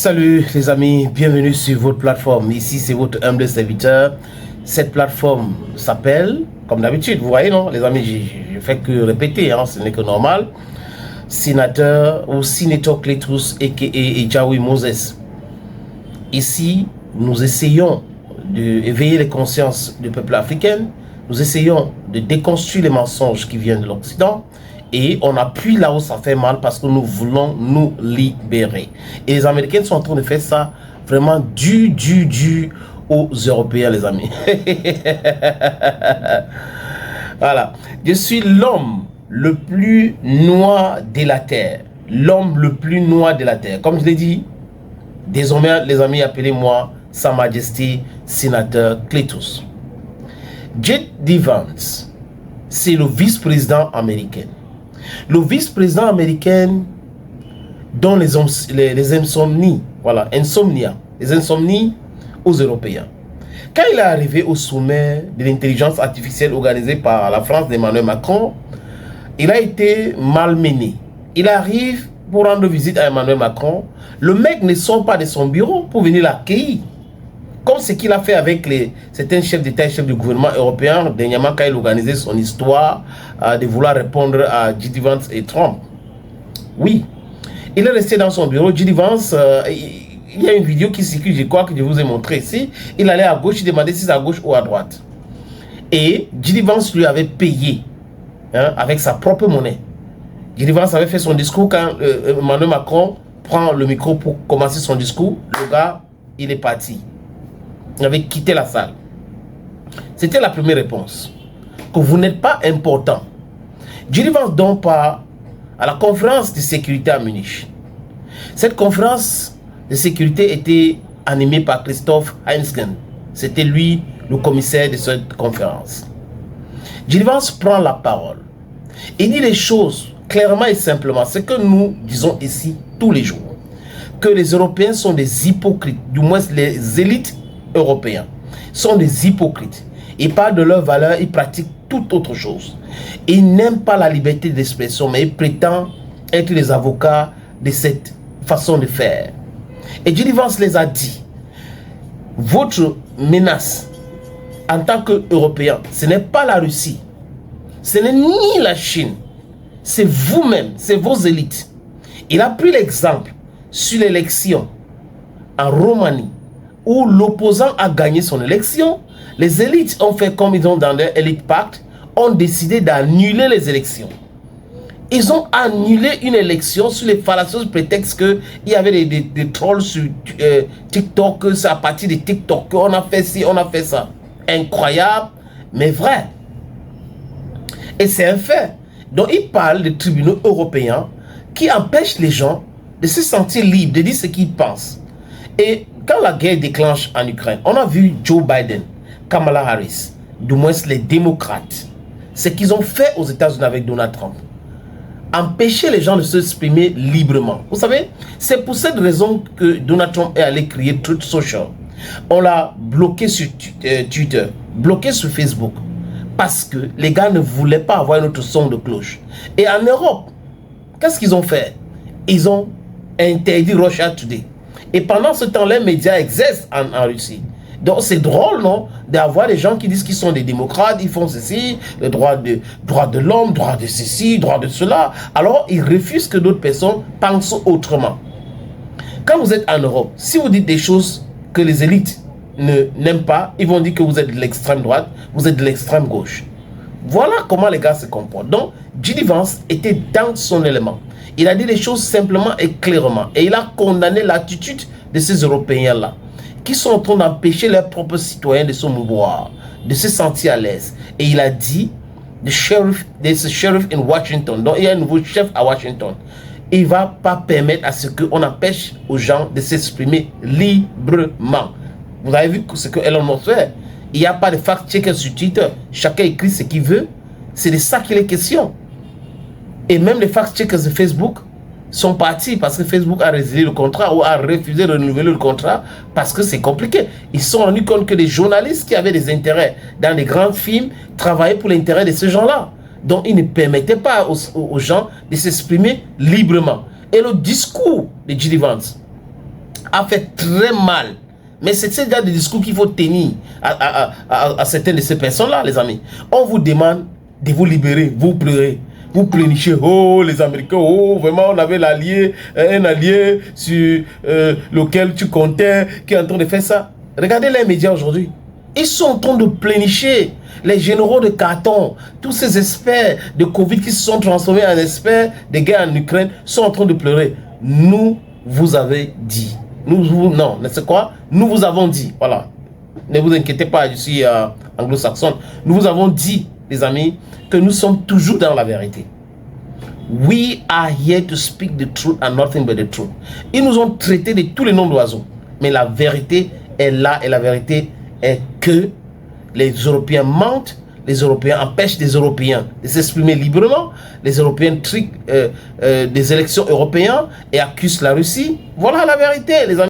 Salut les amis, bienvenue sur votre plateforme. Ici c'est votre humble serviteur. Cette plateforme s'appelle, comme d'habitude, vous voyez non les amis, je fais que répéter, hein, ce n'est que normal. Sénateur ou Senator Cletus aka Ejawi Moses. Ici, nous essayons d'éveiller les consciences du peuple africain. Nous essayons de déconstruire les mensonges qui viennent de l'Occident. Et on appuie là où ça fait mal parce que nous voulons nous libérer. Et les Américains sont en train de faire ça vraiment du aux Européens, les amis. Voilà. Je suis l'homme le plus noir de la terre. L'homme le plus noir de la terre. Comme je l'ai dit, désormais, les amis, appelez-moi Sa Majesté Sénateur Cletus. J.D. Vance, c'est le vice-président américain. Le vice-président américain donne les insomnies, voilà, les insomnies aux Européens. Quand il est arrivé au sommet de l'intelligence artificielle organisé par la France d'Emmanuel Macron, il a été malmené. Il arrive pour rendre visite à Emmanuel Macron. Le mec ne sort pas de son bureau pour venir l'accueillir. Comme ce qu'il a fait avec certains chefs d'État et chefs de gouvernement européens, dernièrement quand il organisait son histoire de vouloir répondre à J.D. Vance et Trump. Oui, il est resté dans son bureau. J.D. Vance, il y a une vidéo qui circule, je crois que je vous ai montré ici. Il allait à gauche, il demandait si c'est à gauche ou à droite. Et J.D. Vance lui avait payé avec sa propre monnaie. J.D. Vance avait fait son discours quand Emmanuel Macron prend le micro pour commencer son discours. Le gars, il est parti. Il avait quitté la salle. C'était la première réponse. Que vous n'êtes pas important. J.D. Vance donc part à la conférence de sécurité à Munich. Cette conférence de sécurité était animée par Christoph Heinzgen. C'était lui le commissaire de cette conférence. J.D. Vance prend la parole. Il dit les choses clairement et simplement. Ce que nous disons ici tous les jours. Que les Européens sont des hypocrites. Du moins les élites européens sont des hypocrites. Ils parlent de leurs valeurs, ils pratiquent toute autre chose. Ils n'aiment pas la liberté d'expression, mais ils prétendent être les avocats de cette façon de faire. Et J.D. Vance les a dit, votre menace en tant qu'Européen, ce n'est pas la Russie, ce n'est ni la Chine, c'est vous-même, c'est vos élites. Il a pris l'exemple sur l'élection en Roumanie, où l'opposant a gagné son élection. Les élites ont fait comme ils ont dans leur Elite Pact, ont décidé d'annuler les élections. Ils ont annulé une élection sur les fallacieux prétextes qu'il y avait des trolls sur TikTok, c'est à partir de TikTok qu'on a fait ci, on a fait ça. Incroyable, mais vrai. Et c'est un fait. Donc il parle des tribunaux européens qui empêchent les gens de se sentir libres, de dire ce qu'ils pensent. Et quand la guerre déclenche en Ukraine, on a vu Joe Biden, Kamala Harris, du moins les démocrates, ce qu'ils ont fait aux États-Unis avec Donald Trump. Empêcher les gens de s'exprimer librement. Vous savez, c'est pour cette raison que Donald Trump est allé créer Truth Social. On l'a bloqué sur Twitter, bloqué sur Facebook, parce que les gars ne voulaient pas avoir notre son de cloche. Et en Europe, qu'est-ce qu'ils ont fait? Ils ont interdit Russia Today. Et pendant ce temps, les médias existent en Russie. Donc c'est drôle, non? D'avoir des gens qui disent qu'ils sont des démocrates, ils font ceci, le droit de l'homme, droit de ceci, droit de cela. Alors ils refusent que d'autres personnes pensent autrement. Quand vous êtes en Europe, si vous dites des choses que les élites n'aiment pas, ils vont dire que vous êtes de l'extrême droite, vous êtes de l'extrême gauche. Voilà comment les gars se comportent. Donc J.D. Vance était dans son élément. Il a dit les choses simplement et clairement. Et il a condamné l'attitude de ces Européens-là, qui sont en train d'empêcher leurs propres citoyens de se mouvoir, de se sentir à l'aise. Et il a dit, there's a sheriff in Washington. Donc il y a un nouveau chef à Washington. Il ne va pas permettre à ce qu'on empêche aux gens de s'exprimer librement. Vous avez vu ce que Elon Musk fait. Il n'y a pas de fact-checker sur Twitter. Chacun écrit ce qu'il veut. C'est de ça qu'il est question. Et même les fact-checkers de Facebook sont partis parce que Facebook a résilié le contrat ou a refusé de renouveler le contrat parce que c'est compliqué. Ils se sont rendus compte que les journalistes qui avaient des intérêts dans les grands films travaillaient pour l'intérêt de ces gens-là. Donc ils ne permettaient pas aux gens de s'exprimer librement. Et le discours de J.D. Vance a fait très mal. Mais c'est ce genre de discours qu'il faut tenir à certaines de ces personnes-là, les amis. On vous demande de vous libérer, vous pleurez. Vous pleurnichez, oh les Américains, oh vraiment on avait l'allié, un allié sur lequel tu comptais, qui est en train de faire ça. Regardez les médias aujourd'hui. Ils sont en train de pleurnicher. Les généraux de carton, tous ces experts de Covid qui se sont transformés en experts de guerre en Ukraine sont en train de pleurer. Nous vous avez dit. Non, c'est quoi? Nous vous avons dit. Voilà. Ne vous inquiétez pas, je suis anglo-saxonne. Nous vous avons dit, les amis, que nous sommes toujours dans la vérité. We are here to speak the truth and nothing but the truth. Ils nous ont traités de tous les noms d'oiseaux. Mais la vérité est là et la vérité est que les Européens mentent, les Européens empêchent des Européens de s'exprimer librement, les Européens triquent des élections européennes et accusent la Russie. Voilà la vérité, les amis.